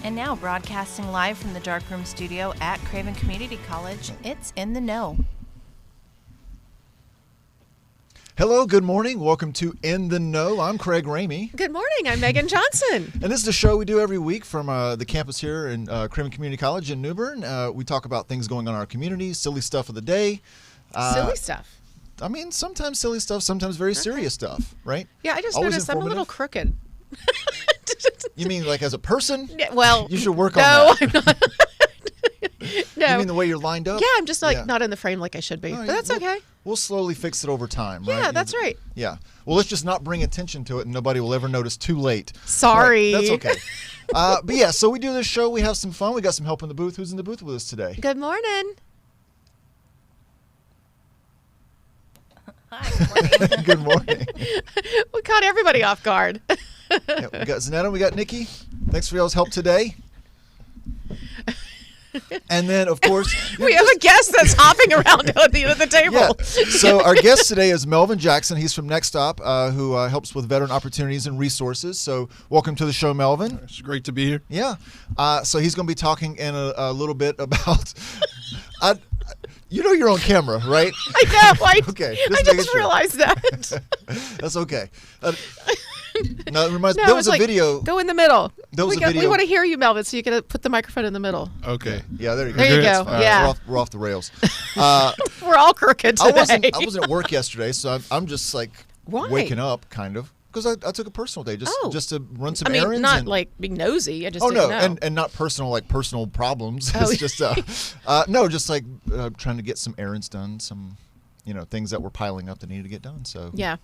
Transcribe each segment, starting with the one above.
And now, broadcasting live from the Darkroom Studio at Craven Community College, it's In the Know. Hello, good morning. Welcome to In the Know. I'm Craig Ramey. Good morning. I'm Megan Johnson. And this is a show we do every week from the campus here in Craven Community College in New Bern. We talk about things going on in our community, silly stuff of the day. Silly stuff. I mean, sometimes silly stuff, sometimes very serious stuff, right? Yeah, I just Always noticed I'm a little crooked. You mean like as a person? Yeah, well, you should work on that. I'm not. No. You mean the way you're lined up? Yeah, I'm just not in the frame like I should be. But that's okay. We'll slowly fix it over time, right? Yeah, that's right. Yeah. Well, let's just not bring attention to it and nobody will ever notice too late. Sorry. Right, that's okay. But yeah, so we do this show. We have some fun. We got some help in the booth. Who's in the booth with us today? Good morning. Hi, good morning. Good morning. We caught everybody off guard. Yeah, we got Zanetta, we got Nikki. Thanks for y'all's help today. And then, of course, we have a guest that's hopping around at the end of the table. Yeah. So our guest today is Melvin Jackson. He's from NextOp, who helps with veteran opportunities and resources. So welcome to the show, Melvin. It's great to be here. Yeah. So he's going to be talking in a little bit about... you know you're on camera, right? I know. Okay. I just realized that. That's okay. No, it reminds me. No, There was a video. Go in the middle. There was a video. We want to hear you, Melvin, so you can put the microphone in the middle. Okay. Yeah, there you go. There you go. Fine. Yeah. We're off the rails. We're all crooked today. I wasn't at work yesterday, so I'm just like Why? waking up, kind of. Because I took a personal day just to run some I mean, errands. not like being nosy. I just Oh, didn't no. know. And not personal, like personal problems. Oh. It's just, no, just like trying to get some errands done, some, things that were piling up that needed to get done. So, yeah.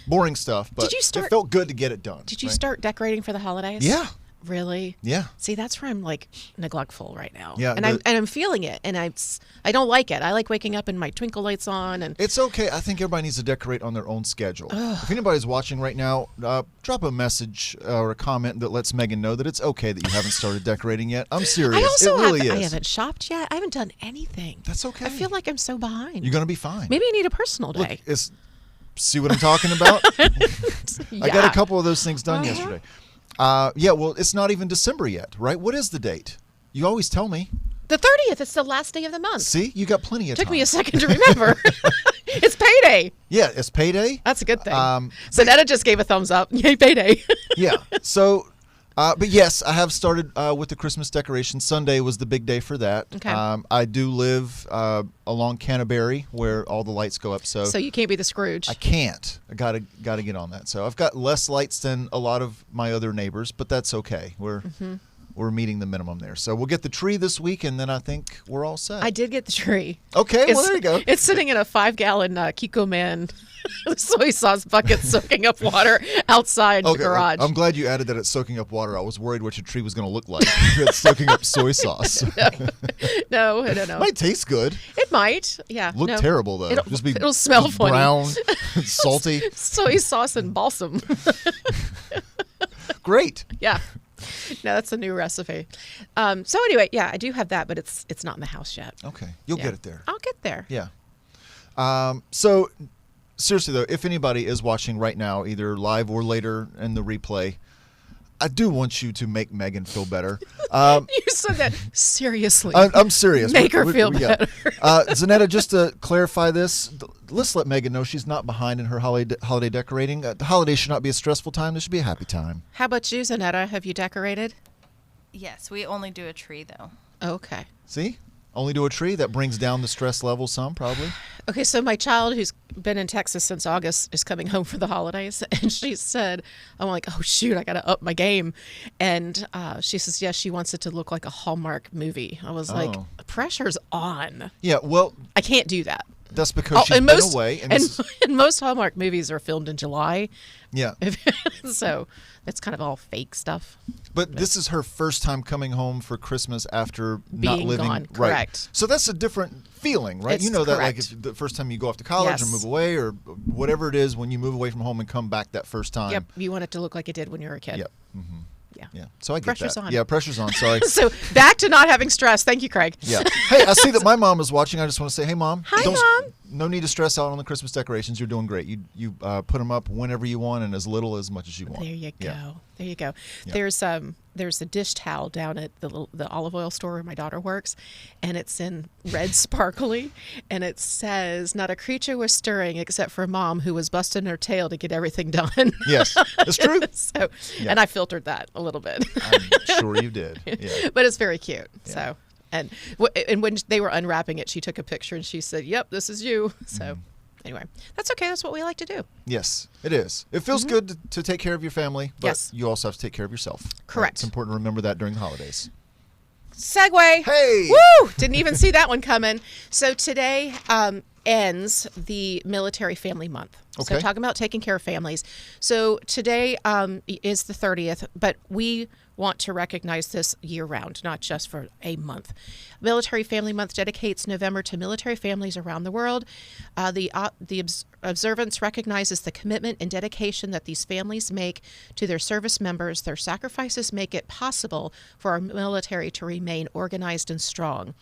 Boring stuff, but it felt good to get it done. Did you start decorating for the holidays? Yeah. Really? Yeah. See, that's where I'm like neglectful right now. Yeah. And I'm feeling it, and I don't like it. I like waking up and my twinkle lights on, and it's okay. I think everybody needs to decorate on their own schedule. If anybody's watching right now, drop a message or a comment that lets Megan know that it's okay that you haven't started decorating yet. I'm serious. It really is. I haven't shopped yet. I haven't done anything. That's okay. I feel like I'm so behind. You're gonna be fine. Maybe I need a personal day. Look, see what I'm talking about? Yeah. I got a couple of those things done yesterday. Well, it's not even December yet, right? What is the date? You always tell me. The 30th. It's the last day of the month. See, you got plenty of time. Took me a second to remember. It's payday. Yeah, it's payday. That's a good thing. So Netta just gave a thumbs up. Yay, payday. Yeah. So, but yes, I have started with the Christmas decorations. Sunday was the big day for that. Okay. I do live along Canterbury where all the lights go up. So you can't be the Scrooge. I can't. I gotta get on that. So I've got less lights than a lot of my other neighbors, but that's okay. We're meeting the minimum there. So we'll get the tree this week, and then I think we're all set. I did get the tree. Okay, well, there you go. It's sitting in a 5-gallon Kiko Man soy sauce bucket soaking up water outside the garage. I'm glad you added that it's soaking up water. I was worried what your tree was going to look like if it's soaking up soy sauce. No, I don't know. It might taste good. It might. Yeah. Look terrible, though. It'll smell funny. Brown, salty. Soy sauce and balsam. Great. Yeah. No, that's a new recipe. So anyway, yeah, I do have that, but it's not in the house yet. Okay. You'll get it there. I'll get there. Yeah. So seriously, though, if anybody is watching right now, either live or later in the replay, I do want you to make Megan feel better. You said that seriously. I'm serious. Make her feel better. Zanetta, just to clarify this, let's let Megan know she's not behind in her holiday decorating. The holiday should not be a stressful time. This should be a happy time. How about you, Zanetta? Have you decorated? Yes, we only do a tree, though. Okay. See? Only do a tree. That brings down the stress level some, probably. Okay, so my child, who's been in Texas since August, is coming home for the holidays, and she said, I'm like, oh, shoot, I got to up my game. And she says, yes, she wants it to look like a Hallmark movie. I was like, pressure's on. Yeah, well, I can't do that. That's because she's been away. And most Hallmark movies are filmed in July. Yeah. So it's kind of all fake stuff. But this is her first time coming home for Christmas after Being not living. gone. Right. Correct. So that's a different feeling, right? It's you know that like correct. if the first time you go off to college or Yes. move away or whatever it is when you move away from home and come back that first time. Yep. You want it to look like it did when you were a kid. Yep. Mm-hmm. Yeah. Yeah. So I get Pressure's that. on. Yeah, pressure's on. Sorry. So back to not having stress. Thank you, Craig. Yeah. Hey, I see that my mom is watching. I just want to say, hey, Mom. Hi, don't, Mom. no need to stress out on the Christmas decorations. You're doing great. You put them up whenever you want and as little as much as you want. There you go. Yeah. There you go. Yeah. There's a dish towel down at the olive oil store where my daughter works, and it's in red sparkly, and it says, "Not a creature was stirring except for Mom, who was busting her tail to get everything done." Yes, it's true. So, Yeah. and I filtered that a little bit. I'm sure you did. Yeah. But it's very cute. Yeah. So, and when they were unwrapping it, she took a picture and she said, "Yep, this is you." So, anyway, that's okay. That's what we like to do. Yes, it is. It feels good to take care of your family, but Yes. you also have to take care of yourself. Correct. It's important to remember that during the holidays. Segue. Hey! Woo! Didn't even see that one coming. So today ends the Military Family Month. So Okay. talking about taking care of families. So today is the 30th, but we want to recognize this year round, not just for a month. Military Family Month dedicates November to military families around the world. The observance recognizes the commitment and dedication that these families make to their service members. Their sacrifices make it possible for our military to remain organized and strong.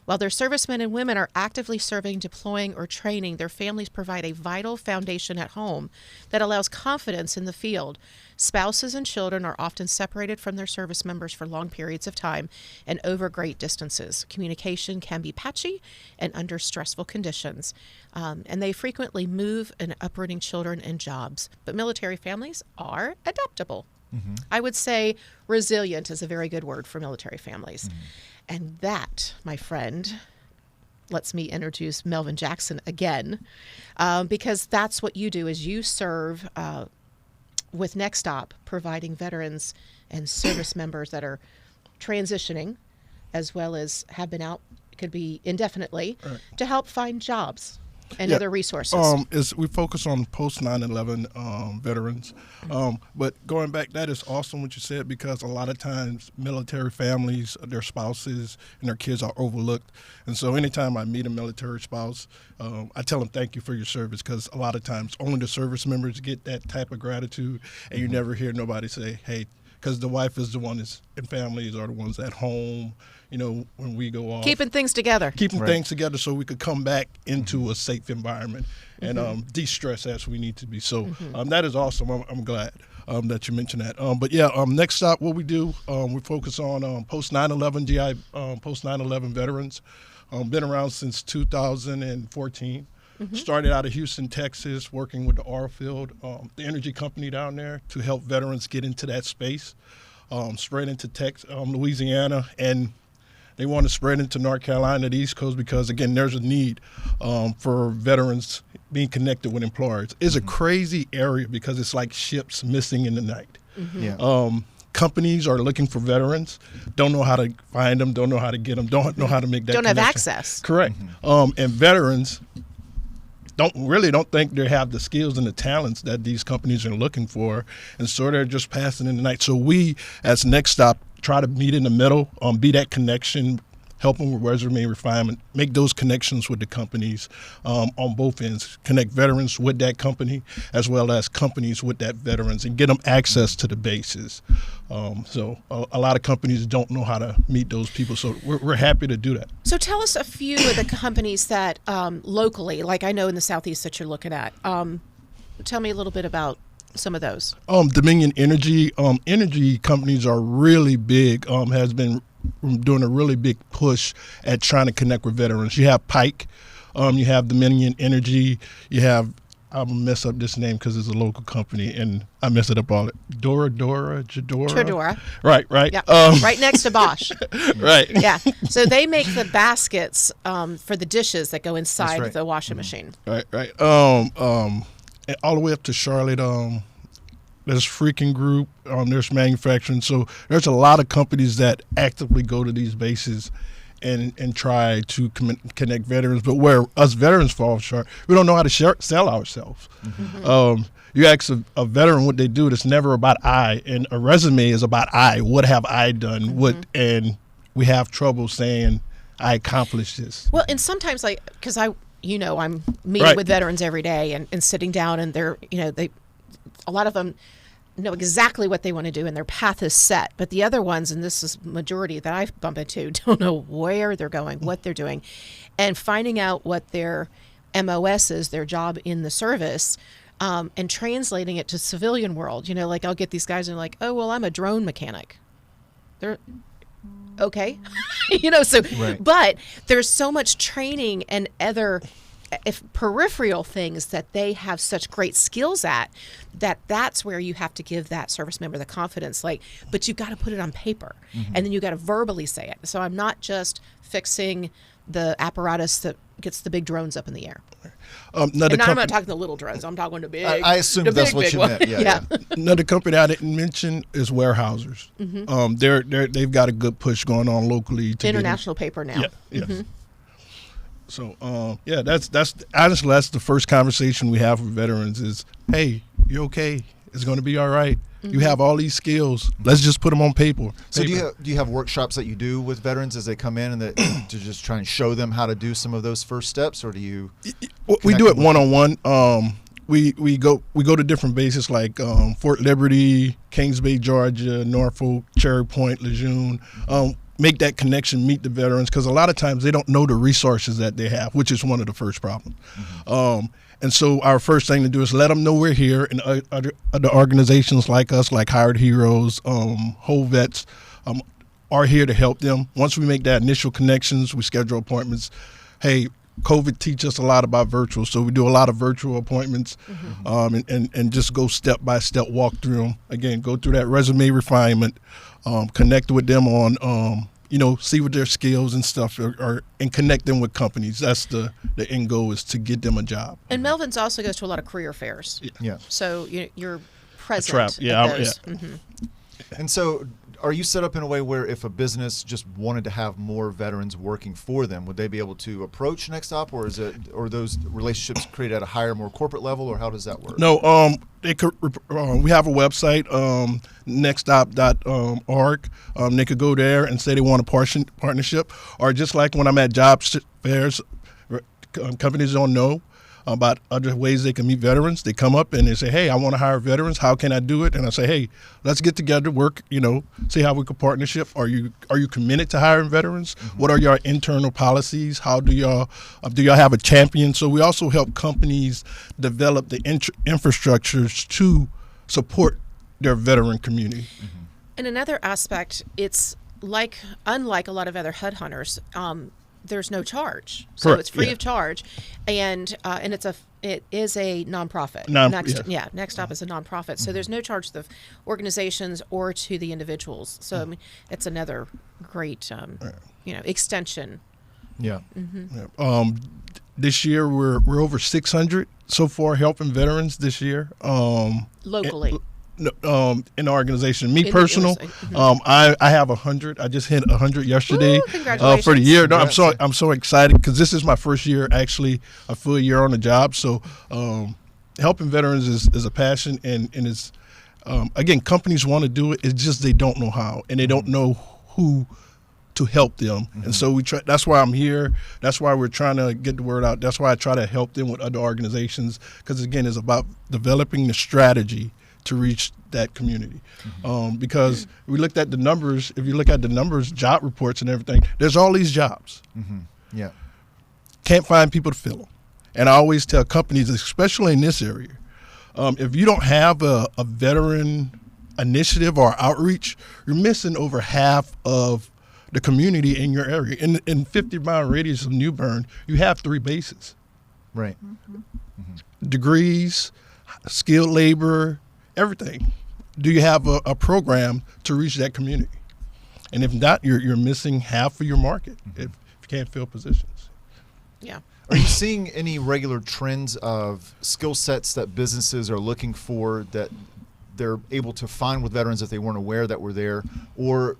While their servicemen and women are actively serving, deploying, or training, their families provide a vital foundation at home that allows confidence in the field. Spouses and children are often separated from their service members for long periods of time and over great distances. Communication can be patchy and under stressful conditions, and they frequently move and uprooting children and jobs. But military families are adaptable. I would say resilient is a very good word for military families. And that, my friend, lets me introduce Melvin Jackson again, because that's what you do is you serve with NextOp, providing veterans and service members that are transitioning, as well as have been out, could be indefinitely, to help find jobs and other resources. We focus on post 9/11 veterans, but going back, that is awesome what you said, because a lot of times military families, their spouses and their kids are overlooked, and so anytime I meet a military spouse, I tell them thank you for your service, because a lot of times only the service members get that type of gratitude, and you never hear nobody say, hey, because the wife is the one that's, and families are the ones at home, you know, when we go off. Keeping things together. Keeping Right. things together so we could come back into a safe environment and de-stress as we need to be. So that is awesome. I'm glad that you mentioned that. But yeah, next up, what we do, we focus on post 9/11 GI, post 9/11 veterans. Been around since 2014. Started out of Houston, Texas, working with the oil field, the energy company down there, to help veterans get into that space. Spread into Louisiana, and they want to spread into North Carolina, the East Coast, because, again, there's a need for veterans being connected with employers. It's a crazy area because it's like ships missing in the night. Yeah. Companies are looking for veterans, don't know how to find them, don't know how to get them, don't know how to make that Don't have connection. access. Correct. And veterans don't think they have the skills and the talents that these companies are looking for, and so they're just passing in the night. So we, as NextOp, try to meet in the middle, be that connection, help them with resume refinement, make those connections with the companies on both ends, connect veterans with that company as well as companies with that veterans, and get them access to the bases. So a lot of companies don't know how to meet those people, so we're happy to do that. So tell us a few of the companies that locally, like I know in the Southeast that you're looking at. Tell me a little bit about some of those. Dominion Energy, energy companies are really big, has been doing a really big push at trying to connect with veterans. You have Pike, you have Dominion Energy, you have, I'm going to mess up this name because it's a local company and I mess it up all. Tradora. Right. Yeah. Right next to Bosch. Right. Yeah. So they make the baskets for the dishes that go inside right. the washing machine. Right. And all the way up to Charlotte, there's Freaking Group, there's manufacturing. So there's a lot of companies that actively go to these bases and try to connect veterans. But where us veterans fall short, we don't know how to sell ourselves. You ask a veteran what they do, it's never about I. And a resume is about I. What have I done? And we have trouble saying I accomplished this. Well, and sometimes, like, because I'm meeting with veterans every day and sitting down, and they're, a lot of them know exactly what they want to do and their path is set. But the other ones, and this is majority that I bump into, don't know where they're going, what they're doing, and finding out what their MOSs, their job in the service, and translating it to civilian world. You know, like I'll get these guys and like, oh, well, I'm a drone mechanic. They're okay. You know, so, Right. but there's so much training and other peripheral things that they have such great skills at, that's where you have to give that service member the confidence, like, but you've got to put it on paper, and then you got to verbally say it. So I'm not just fixing the apparatus that gets the big drones up in the air. Another And now I'm company, not talking the little drones. I'm talking the big. I assumed the that's big, what big you one. meant. Yeah. another company I didn't mention is Warehousers. They've got a good push going on locally. To International paper now. Yeah. Yes. So that's honestly that's the first conversation we have with veterans is, hey, you okay? It's going to be all right. You have all these skills. Let's just put them on paper. So do you have workshops that you do with veterans as they come in and that to just try and show them how to do some of those first steps, or do you? We do it one-on-one. We go to different bases like Fort Liberty, Kings Bay, Georgia, Norfolk, Cherry Point, Lejeune. Make that connection, meet the veterans, because a lot of times they don't know the resources that they have, which is one of the first problems. And so our first thing to do is let them know we're here, and other organizations like us, like Hired Heroes, Whole Vets, are here to help them. Once we make that initial connections, we schedule appointments. Hey, COVID teaches us a lot about virtual, so we do a lot of virtual appointments, and just go step by step, walk through them. Again, go through that resume refinement, connect with them on, see what their skills and stuff are, and connect them with companies. That's the end goal, is to get them a job. And Melvin's also goes to a lot of career fairs. Yeah. So you're present. At those. And so, are you set up in a way where if a business just wanted to have more veterans working for them, would they be able to approach NextOp, or those relationships created at a higher, more corporate level, or how does that work? No, they could. We have a website, nextop.org. They could go there and say they want a partnership, or just like when I'm at job fairs, companies don't know about other ways they can meet veterans. They come up and they say, hey, I want to hire veterans. How can I do it? And I say, hey, let's get together, work, see how we could partnership. Are you committed to hiring veterans? What are your internal policies? How do y'all have a champion? So we also help companies develop the infrastructures to support their veteran community. And another aspect, it's unlike a lot of other headhunters, there's no charge, so Correct. it's free Yeah. of charge, and it is a nonprofit. NextOp is a nonprofit, so there's no charge to the organizations or to the individuals. So I mean, it's another great extension. Yeah. This year we're over 600 so far helping veterans this year. Locally. In the organization. Me In the personal, USA. I have 100. I just hit 100 yesterday. Ooh, congratulations. For the year. No, Congrats. I'm so excited because this is my first year, actually a full year on the job. So helping veterans is a passion, and it's again, companies want to do it. It's just they don't know how, and they don't know who to help them. And so we try. That's why I'm here. That's why we're trying to get the word out. That's why I try to help them with other organizations, because again, it's about developing the strategy to reach that community. Because we looked at the numbers. If you look at the numbers, job reports and everything, there's all these jobs. Yeah. Can't find people to fill them. And I always tell companies, especially in this area, if you don't have a veteran initiative or outreach, you're missing over half of the community in your area. In 50-mile radius of New Bern, you have 3 bases. Right. Degrees, skilled labor, everything. Do you have a program to reach that community? And if not, you're missing half of your market if you can't fill positions. Yeah. Are you seeing any regular trends of skill sets that businesses are looking for that they're able to find with veterans that they weren't aware that were there, or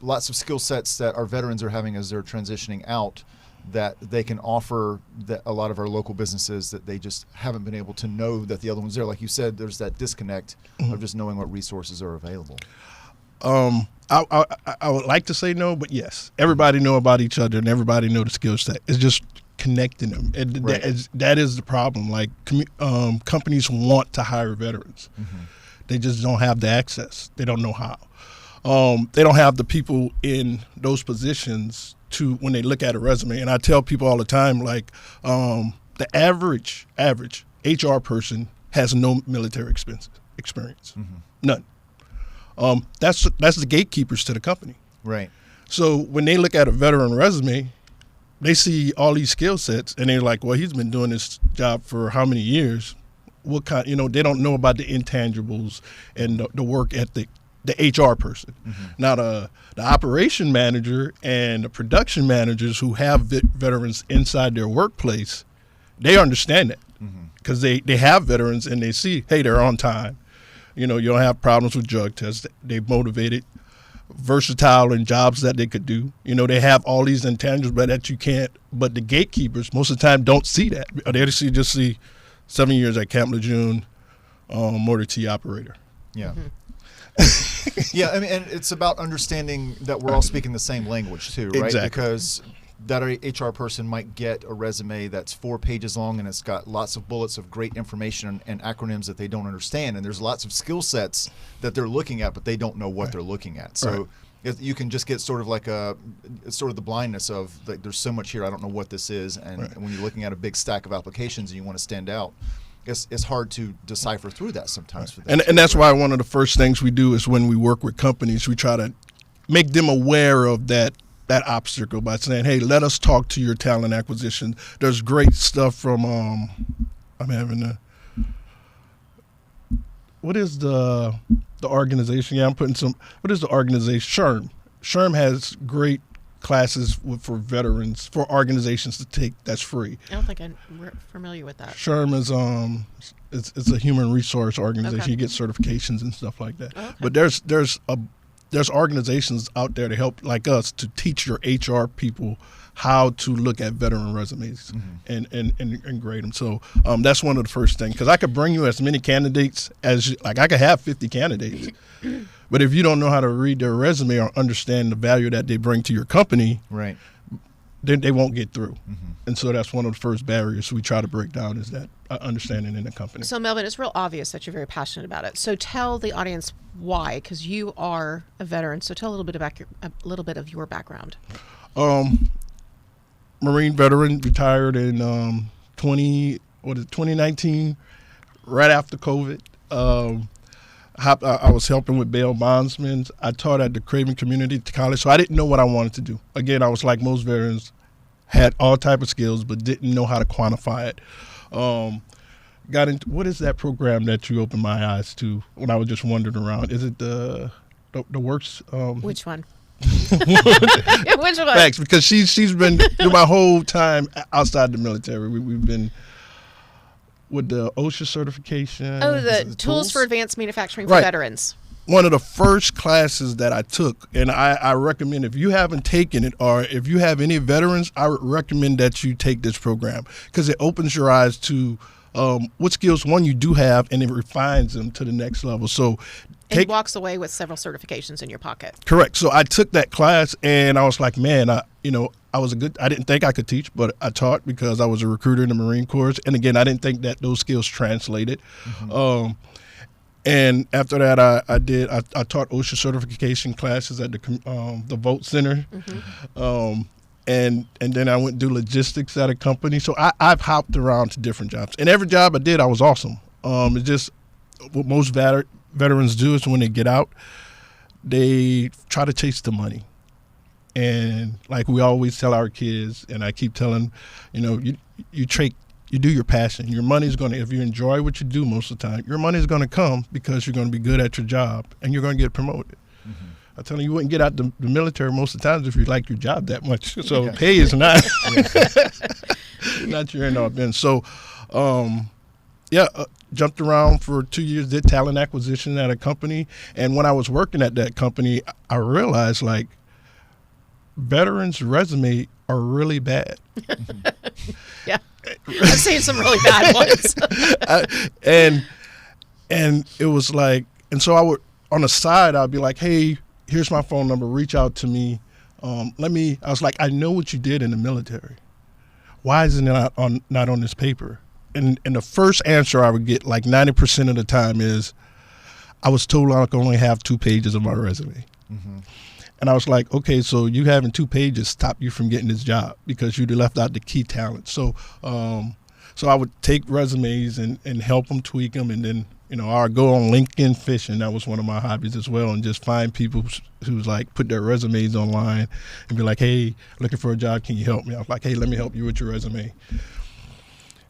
lots of skill sets that our veterans are having as they're transitioning out that they can offer that a lot of our local businesses that they just haven't been able to know that the other one's there? Like you said, there's that disconnect of just knowing what resources are available. I would like to say no, but yes, everybody know about each other and everybody know the skill set. It's just connecting them. And Right. that is the problem. Like companies want to hire veterans. They just don't have the access. They don't know how. They don't have the people in those positions to when they look at a resume. And I tell people all the time, like, the average HR person has no military experience. None. That's the gatekeepers to the company. Right. So when they look at a veteran resume, they see all these skill sets, and they're like, well, he's been doing this job for how many years? What kind? They don't know about the intangibles and the work ethic. The HR person. Now the operation manager and the production managers who have veterans inside their workplace, they understand that because they have veterans and they see, hey, they're on time. You don't have problems with drug tests. They're motivated, versatile in jobs that they could do. They have all these intangibles, but that you can't. But the gatekeepers most of the time don't see that. They just see 7 years at Camp Lejeune, motor T operator. Yeah. Yeah, I mean, and it's about understanding that we're all speaking the same language too, right? Exactly. Because that HR person might get a resume that's 4 pages long and it's got lots of bullets of great information and acronyms that they don't understand, and there's lots of skill sets that they're looking at, but they don't know what they're looking at. So you can just get sort of like the blindness of, like, there's so much here, I don't know what this is, and when you're looking at a big stack of applications and you want to stand out, it's hard to decipher through that sometimes. For them and that's why one of the first things we do is when we work with companies, we try to make them aware of that obstacle by saying, hey, let us talk to your talent acquisition. There's great stuff from I'm having a what is the organization? Yeah, I'm putting some. What is the organization? SHRM. SHRM has great classes for veterans, for organizations to take, that's free. I don't think I'm familiar with that. SHRM is it's a human resource organization. Okay. You get certifications and stuff like that. Okay. But there's organizations out there to help, like us, to teach your HR people how to look at veteran resumes and grade them. So that's one of the first things, because I could bring you as many candidates as I could have 50 candidates. But if you don't know how to read their resume or understand the value that they bring to your company, right, then they won't get through. And so that's one of the first barriers we try to break down, is that understanding in the company. So Melvin, it's real obvious that you're very passionate about it. So tell the audience why, because you are a veteran. So tell a little bit of your background. Marine veteran, retired in 2019, right after COVID. I was helping with bail bondsmen. I taught at the Craven Community College, so I didn't know what I wanted to do. Again, I was like most veterans, had all type of skills, but didn't know how to quantify it. Got into, what is that program that you opened my eyes to when I was just wandering around? Is it the works? Which one? Which one? Thanks, because she's been through my whole time outside the military. We've been with the OSHA certification. Oh, the Tools for Advanced Manufacturing for Right. Veterans. One of the first classes that I took, and I recommend, if you haven't taken it or if you have any veterans, I would recommend that you take this program, because it opens your eyes to what skills, one, you do have, and it refines them to the next level. So And walks away with several certifications in your pocket. Correct. So I took that class and I was like, man, I didn't think I could teach, but I taught because I was a recruiter in the Marine Corps. And again, I didn't think that those skills translated. And after that, I taught OSHA certification classes at the Vote Center. And then I went to do logistics at a company. So I've hopped around to different jobs. And every job I did, I was awesome. It's just what most veterans do is when they get out, they try to chase the money. And like we always tell our kids, and I keep telling, you do your passion. Your money's going to, if you enjoy what you do most of the time, your money's going to come because you're going to be good at your job and you're going to get promoted. I tell you wouldn't get out the military most of the times if you like your job that much. So pay is not not your end all been. So, jumped around for 2 years, did talent acquisition at a company. And when I was working at that company, I realized, like, veterans' resume are really bad. Yeah. I've seen some really bad ones. and it was like, and so I would, on the side, I'd be like, hey, here's my phone number, reach out to me. I was like, I know what you did in the military. Why isn't it not on this paper? And the first answer I would get, like 90% of the time, is I was told I could only have 2 pages of my resume. And I was like, okay, so you having 2 pages stop you from getting this job because you left out the key talent. So so I would take resumes and help them tweak them, and then I would go on LinkedIn fishing. That was one of my hobbies as well, and just find people who's like put their resumes online and be like, hey, looking for a job, can you help me? I was like, hey, let me help you with your resume.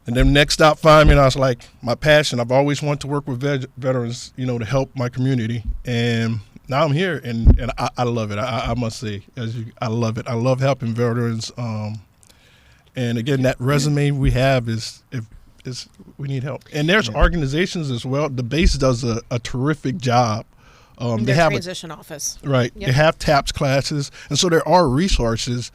And then NextOp found me, and I was like, my passion, I've always wanted to work with veterans, to help my community. And now I'm here, and I love it. I must say, I love it. I love helping veterans. And again, that resume we have is we need help. And there's organizations as well. The base does a terrific job. They have transition office. Right. Yep. They have TAPS classes. And so there are resources.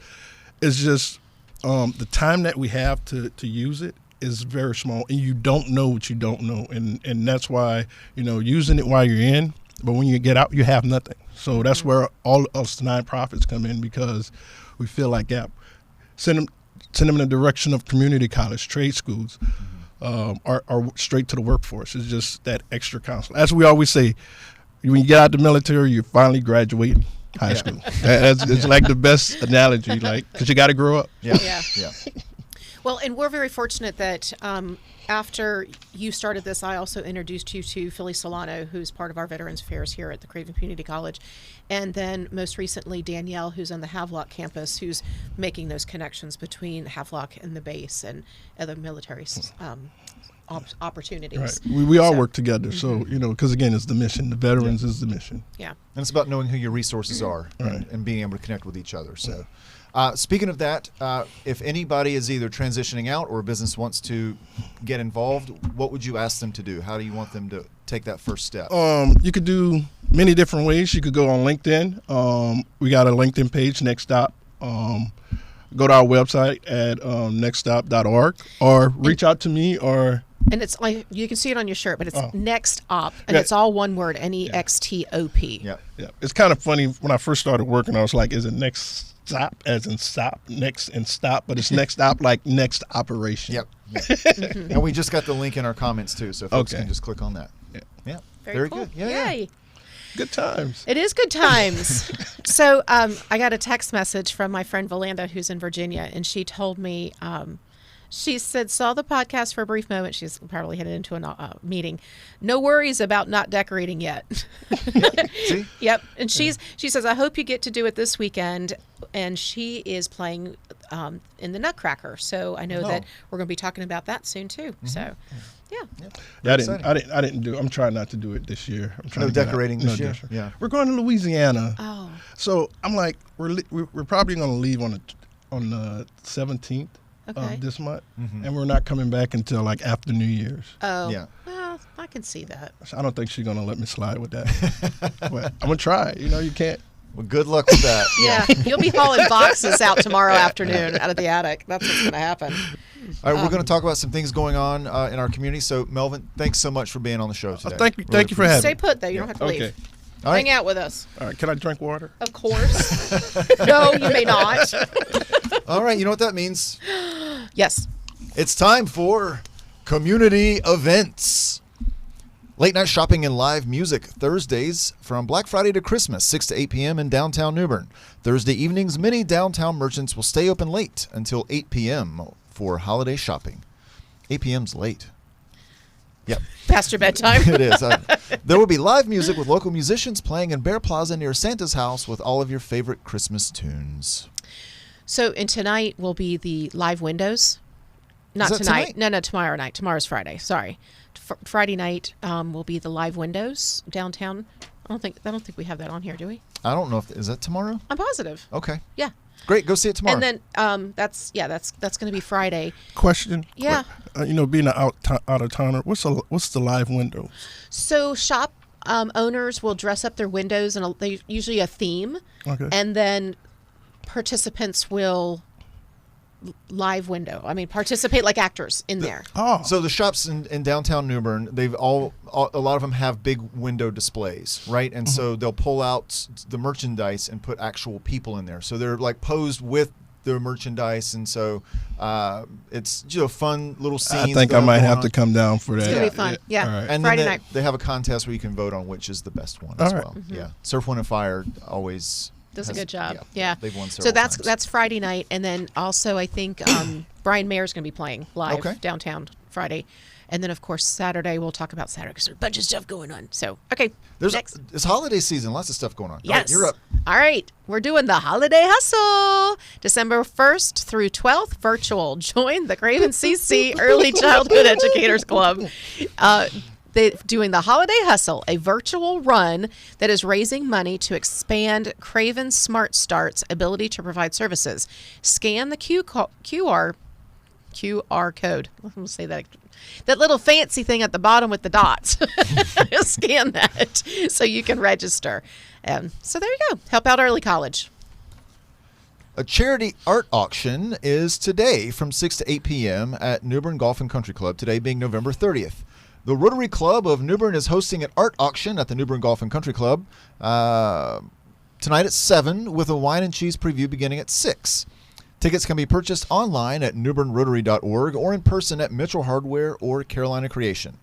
It's just the time that we have to use it is very small. And you don't know what you don't know. And that's why, using it while you're in. But when you get out, you have nothing. So that's where all us nonprofits come in, because we feel like, send them in the direction of community college, trade schools, or straight to the workforce. It's just that extra counsel. As we always say, when you get out the military, you're finally graduating high school. It's like the best analogy, because you got to grow up. Yeah. Well, and we're very fortunate that after you started this, I also introduced you to Philly Solano, who's part of our Veterans Affairs here at the Craven Community College. And then most recently, Danielle, who's on the Havelock campus, who's making those connections between Havelock and the base and other military opportunities. Right. We all work together. So, because again, it's the mission. The veterans is the mission. Yeah. And it's about knowing who your resources are and being able to connect with each other. So. Speaking of that, if anybody is either transitioning out or a business wants to get involved, what would you ask them to do? How do you want them to take that first step? You could do many different ways. You could go on LinkedIn. We got a LinkedIn page, NextOp. Go to our website at nextop.org, or reach out to me, or... And it's like, you can see it on your shirt, but it's NextOp, and it's all one word, NEXTOP. Yeah. It's kind of funny. When I first started working, I was like, is it NextOp as in stop, next and stop, but it's NextOp like next operation. Yep. And we just got the link in our comments too, so folks can just click on that. Yeah. Very cool. Good. Yay. Good times. It is good times. So I got a text message from my friend Valanda, who's in Virginia, and she told me, she said, saw the podcast for a brief moment. She's probably headed into a meeting. No worries about not decorating yet. See? Yep. And she says, I hope you get to do it this weekend. And she is playing in the Nutcracker. So I know that we're going to be talking about that soon too. So, I didn't do. I'm trying not to do it this year. I'm trying no decorating this year. Yeah. We're going to Louisiana. Oh. So I'm like, we're probably going to leave on the 17th. This month, and we're not coming back until like after New Year's. Oh, yeah. Well, I can see that. I don't think she's gonna let me slide with that. But I'm gonna try. You can't. Well, good luck with that. Yeah, you'll be hauling boxes out tomorrow afternoon out of the attic. That's what's gonna happen. All right, we're going to talk about some things going on in our community. So, Melvin, thanks so much for being on the show today. Thank you for having me. Stay put, though. You don't have to leave. All right. Hang out with us. All right. Can I drink water? Of course. No, you may not. All right. You know what that means? Yes. It's time for community events. Late night shopping and live music Thursdays from Black Friday to Christmas, 6 to 8 p.m. in downtown New Bern. Thursday evenings, many downtown merchants will stay open late until 8 p.m. for holiday shopping. 8 p.m.'s late. Yep. Past your bedtime. It is. There will be live music with local musicians playing in Bear Plaza near Santa's house with all of your favorite Christmas tunes. So, and tonight will be the live windows. Not tonight. No, tomorrow night. Tomorrow's Friday. Sorry. Friday night will be the live windows downtown. I don't think we have that on here, do we? I don't know if is that tomorrow? I'm positive. Okay. Yeah. Great. Go see it tomorrow. And then that's going to be Friday. Question. Yeah. Being an out of towner, what's the live window? So shop owners will dress up their windows and they usually a theme. Okay. And then participants will participate like actors in there. Oh. So the shops in downtown New Bern, they've a lot of them have big window displays, right? And so they'll pull out the merchandise and put actual people in there. So they're like posed with the merchandise, and so it's fun little scenes. I think I might have to come down for that. It's gonna be fun. Yeah. All right. And Friday then night. they have a contest where you can vote on which is the best one All as right. well. Yeah. Surf, Wind, and Fire always Does a good job. Yeah. They've won So several times. that's Friday night, and then also I think Brian Mayer's going to be playing live downtown Friday. And then, of course, Saturday, we'll talk about Saturday because there's a bunch of stuff going on. So, okay, next. It's holiday season. Lots of stuff going on. Yes. All right, you're up. All right. We're doing the Holiday Hustle. December 1st through 12th, virtual. Join the Craven CC Early Childhood Educators Club. They're doing the Holiday Hustle, a virtual run that is raising money to expand Craven Smart Start's ability to provide services. Scan the QR code. I'm going to say that little fancy thing at the bottom with the dots. Scan that so you can register. So there you go. Help out early college. A charity art auction is today from 6 to 8 p.m. at New Bern Golf and Country Club, today being November 30th. The Rotary Club of New Bern is hosting an art auction at the New Bern Golf and Country Club tonight at 7 with a wine and cheese preview beginning at 6. Tickets can be purchased online at newbernrotary.org or in person at Mitchell Hardware or Carolina Creation.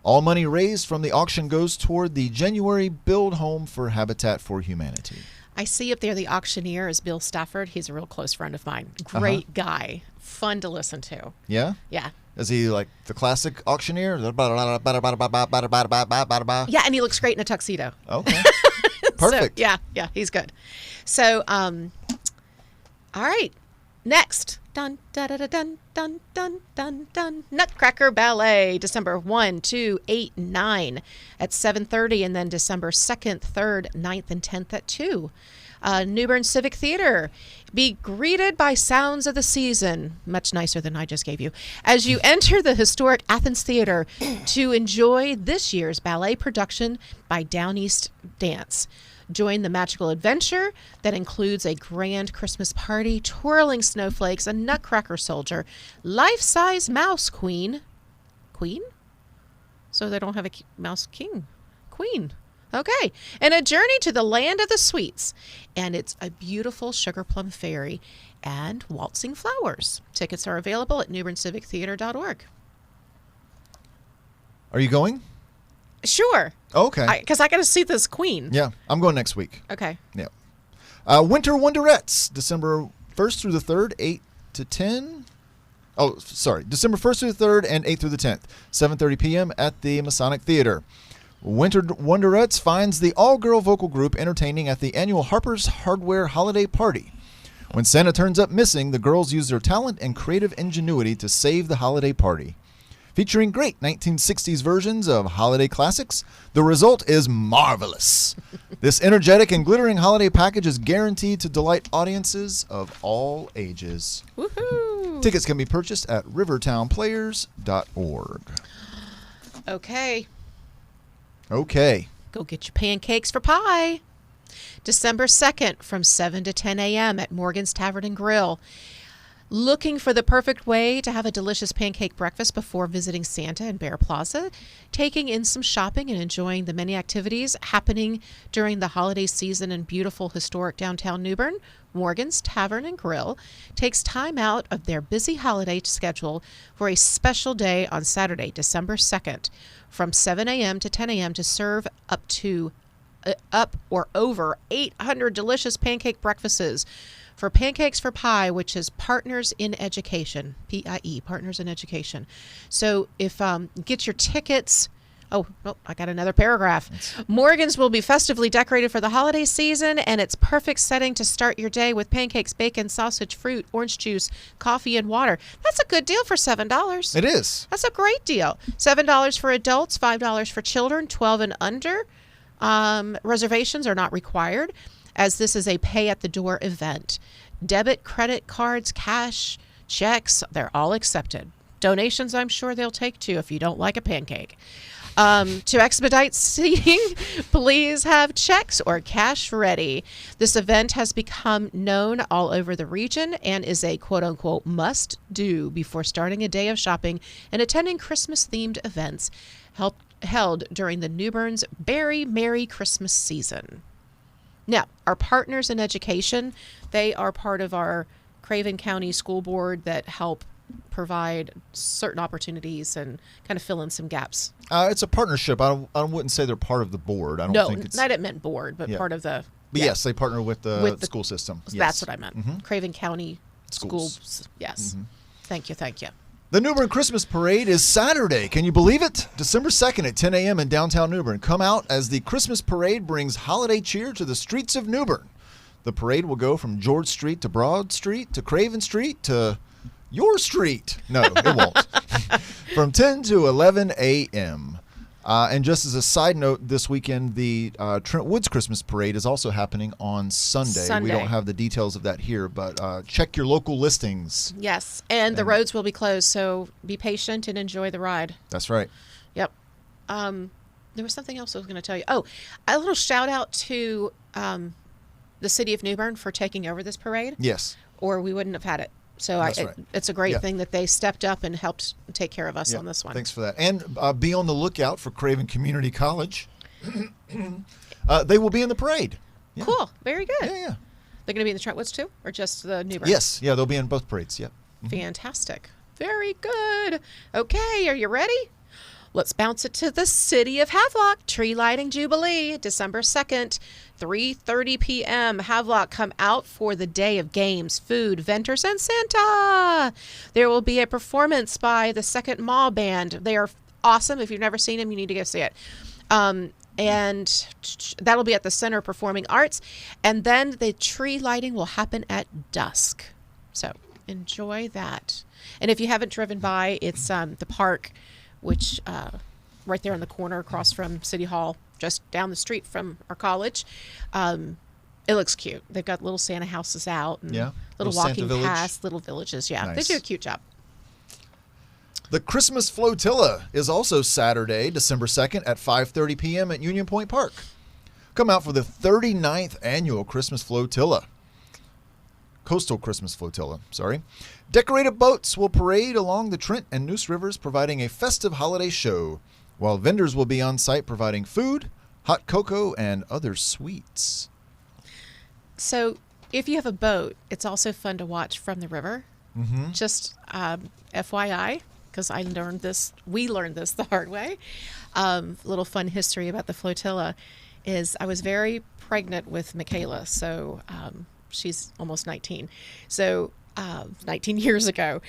All money raised from the auction goes toward the January Build Home for Habitat for Humanity. I see up there the auctioneer is Bill Stafford. He's a real close friend of mine. Great guy. Fun to listen to. Yeah? Yeah. Is he like the classic auctioneer? Yeah, and he looks great in a tuxedo. Okay. Perfect. So, yeah, he's good. So, all right. Next, dun dun dun dun dun dun dun dun. Nutcracker Ballet, December 1, 2, 8, 9 at 7:30, and then December 2nd, 3rd, 9th, and 10th at 2. New Bern Civic Theater. Be greeted by sounds of the season, much nicer than I just gave you, as you enter the historic Athens Theater to enjoy this year's ballet production by Down East Dance. Join the magical adventure that includes a grand Christmas party, twirling snowflakes, a nutcracker soldier, life-size mouse queen. Queen? So they don't have a mouse king. Queen. Okay. And a journey to the land of the sweets. And it's a beautiful sugar plum fairy and waltzing flowers. Tickets are available at newberncivictheater.org. Are you going? Sure. Okay. Because I got to see this queen. Yeah, I'm going next week. Okay. Yeah. Winter Wonderettes, December 1st through the 3rd, 8 to 10. Oh, sorry. December 1st through the 3rd and 8th through the 10th, 7:30 p.m. at the Masonic Theater. Winter Wonderettes finds the all-girl vocal group entertaining at the annual Harper's Hardware Holiday Party. When Santa turns up missing, the girls use their talent and creative ingenuity to save the holiday party. Featuring great 1960s versions of holiday classics, the result is marvelous. This energetic and glittering holiday package is guaranteed to delight audiences of all ages. Woohoo! Tickets can be purchased at rivertownplayers.org. Okay. Okay. Go get your pancakes for pie. December 2nd from 7 to 10 a.m. at Morgan's Tavern and Grill. Looking for the perfect way to have a delicious pancake breakfast before visiting Santa and Bear Plaza? Taking in some shopping and enjoying the many activities happening during the holiday season in beautiful historic downtown New Bern? Morgan's Tavern and Grill takes time out of their busy holiday schedule for a special day on Saturday, December 2nd, from 7 a.m. to 10 a.m. to serve up or over 800 delicious pancake breakfasts for Pancakes for Pie, which is Partners in Education, PIE, Partners in Education. So if get your tickets. Oh, I got another paragraph. Morgan's will be festively decorated for the holiday season, and it's perfect setting to start your day with pancakes, bacon, sausage, fruit, orange juice, coffee, and water. That's a good deal for $7. It is. That's a great deal. $7 for adults, $5 for children, 12 and under. Reservations are not required, as this is a pay-at-the-door event. Debit, credit cards, cash, checks, they're all accepted. Donations, I'm sure they'll take too if you don't like a pancake. To expedite seating, please have checks or cash ready. This event has become known all over the region and is a quote-unquote must-do before starting a day of shopping and attending Christmas-themed events held during the New Bern's Very Merry Christmas season. Now, our partners in education, they are part of our Craven County School Board that help provide certain opportunities and kind of fill in some gaps. It's a partnership. I wouldn't say they're part of the board. I don't think it's... I didn't mean board, but Yeah. part of the But Yeah. yes, they partner with the school system. That's Yes. what I meant. Mhm. Craven County Schools. Schools. Yes. Thank you. The New Bern Christmas Parade is Saturday. Can you believe it? December 2nd at 10 a.m. in downtown New Bern. Come out as the Christmas Parade brings holiday cheer to the streets of New Bern. The parade will go from George Street to Broad Street to Craven Street to your street. No, it won't. From 10 to 11 a.m. And just as a side note, this weekend, the Trent Woods Christmas Parade is also happening on Sunday. We don't have the details of that here, but check your local listings. Yes. And the roads will be closed, so be patient and enjoy the ride. That's right. Yep. There was something else I was going to tell you. Oh, a little shout out to the city of New Bern for taking over this parade. Yes. Or we wouldn't have had it. So That's right. it's a great Yeah. thing that they stepped up and helped take care of us Yeah, on this one. Thanks for that. And be on the lookout for Craven Community College. They will be in the parade. Yeah. Cool. Very good. Yeah, yeah. They're going to be in the Trent Woods too, or just the New Bern? Yes. Yeah, they'll be in both parades. Yep. Fantastic. Very good. Okay, are you ready? Let's bounce it to the city of Havelock. Tree Lighting Jubilee, December 2nd, 3:30 p.m. Havelock, come out for the day of games, food, vendors, and Santa. There will be a performance by the Second Mall Band. They are awesome. If you've never seen them, you need to go see it. And that'll be at the Center of Performing Arts. And then the tree lighting will happen at dusk. So enjoy that. And if you haven't driven by, it's the park, which right there in the corner across from City Hall, just down the street from our college. It looks cute. They've got little Santa houses out and Yeah. little Little Santa walking village. paths, little villages. Yeah, Nice. they do a cute job. The Christmas Flotilla is also Saturday, December 2nd at 5:30 p.m. at Union Point Park. Come out for the 39th annual Christmas Flotilla. Coastal Christmas Flotilla, sorry. Decorated boats will parade along the Trent and Neuse Rivers, providing a festive holiday show, while vendors will be on site providing food, hot cocoa, and other sweets. So if you have a boat, it's also fun to watch from the river. Mm-hmm. Just FYI, because we learned this the hard way. Little fun history about the flotilla is I was very pregnant with Michaela, so she's almost 19. So 19 years ago,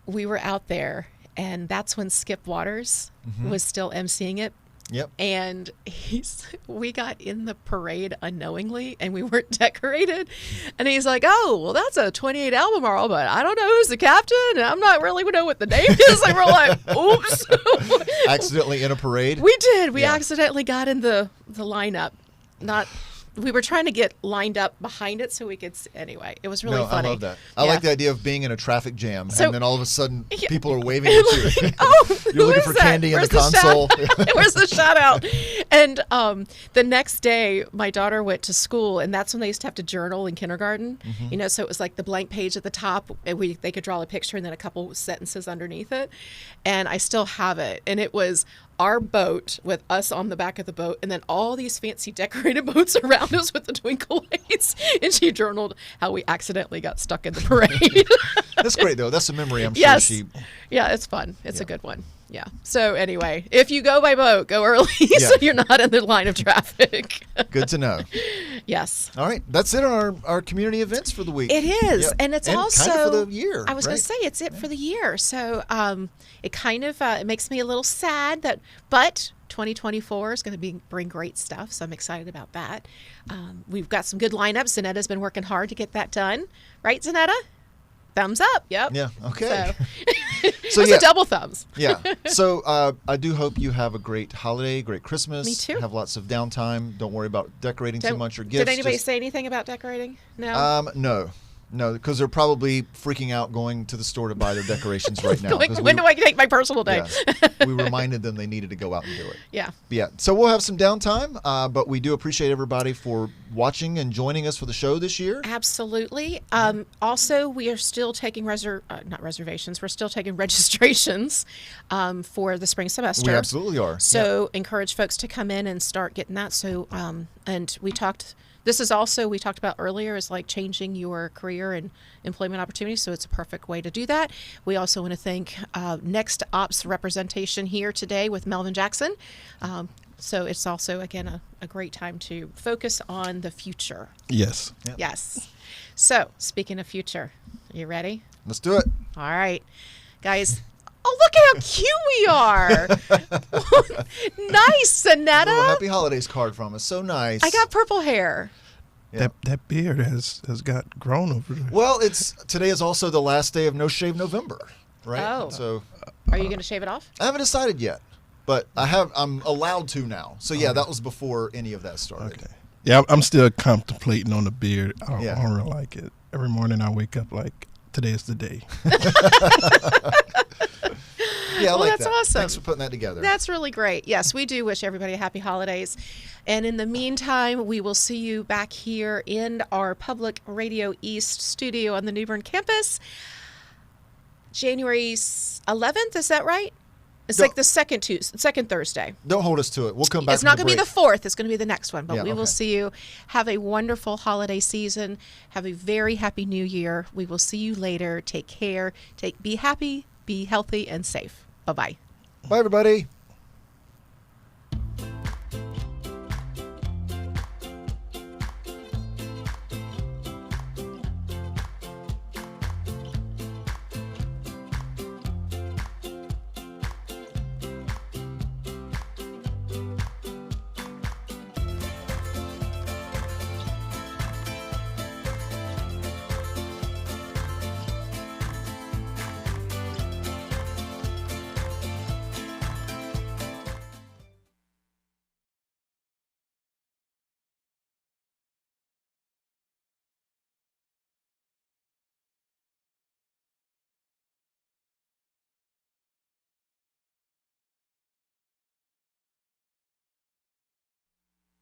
we were out there, and that's when Skip Waters was still emceeing it. Yep. And we got in the parade unknowingly, and we weren't decorated. And he's like, "Oh, well, that's a 28 Albemarle, but I don't know who's the captain, and I'm not really know what the name is." And we're like, "Oops!" Accidentally in a parade? We did. We Yeah. accidentally got in the lineup. We were trying to get lined up behind it so we could. Anyway, it was really funny. I love that. I like the idea of being in a traffic jam, So- and then all of a sudden Yeah. people are waving at you. Oh, You're who looking is for that? candy in Where's the console. Where's the shout out? And the next day, my daughter went to school, and that's when they used to have to journal in kindergarten. Mm-hmm. You know, so it was like the blank page at the top, and they could draw a picture and then a couple sentences underneath it. And I still have it, and it was our boat with us on the back of the boat, and then all these fancy decorated boats around us with the twinkle lights. And she journaled how we accidentally got stuck in the parade. That's great, though. That's a memory I'm sure Yes. she... Yeah, it's fun. It's a Yeah. good one. Yeah. So anyway, if you go by boat, go early so Yeah. you're not in the line of traffic. Good to know. Yes. All right. That's it on our community events for the week. It is. Yep. And it's and also kind of for the year. I was going right? to say it's it for the year. So it kind of it makes me a little sad but 2024 is going to bring great stuff. So I'm excited about that. We've got some good lineups. Zanetta's been working hard to get that done. Right, Zanetta? Thumbs up. Yep. Yeah. Okay. So yeah. a double thumbs. Yeah. So I do hope you have a great holiday, great Christmas. Me too. Have lots of downtime. Don't worry about decorating too much or gifts. Did anybody Just- say anything about decorating? No. No, because they're probably freaking out going to the store to buy their decorations right now. 'cause When do I take my personal day? Yeah, we reminded them they needed to go out and do it. Yeah. But yeah, so we'll have some downtime, but we do appreciate everybody for watching and joining us for the show this year. Absolutely. Also, we are still taking not reservations. We're still taking registrations for the spring semester. We absolutely are. So encourage folks to come in and start getting that. So and we talked. This is also we talked about earlier is like changing your career and employment opportunities. So it's a perfect way to do that. We also want to thank NextOp's representation here today with Melvin Jackson. So it's also, again, a great time to focus on the future. Yes. Yep. Yes. So speaking of future, you ready? Let's do it. All right, guys. Oh, look at how cute we are. Nice, A little Sonetta. happy holidays card from us. So nice. I got purple hair. Yeah. That beard has got grown over there. Well, today is also the last day of No Shave November, right? Oh. So Are you going to shave it off? I haven't decided yet, but I'm allowed to now. So yeah, that was before any of that started. Okay. Yeah, I'm still contemplating on the beard. I don't Yeah. really like it. Every morning I wake up like, today is the day. Yeah, I Well, like that's that. awesome. Thanks for putting that together. That's really great. Yes, we do wish everybody a happy holidays. And in the meantime, we will see you back here in our Public Radio East studio on the New Bern campus. January 11th, is that right? It's No. like the second Thursday. Don't hold us to it. We'll come back. It's not from going to be the 4th. It's going to be the next one. But Yeah, we will okay. see you. Have a wonderful holiday season. Have a very happy new year. We will see you later. Take care. Be happy, be healthy, and safe. Bye-bye. Bye, everybody.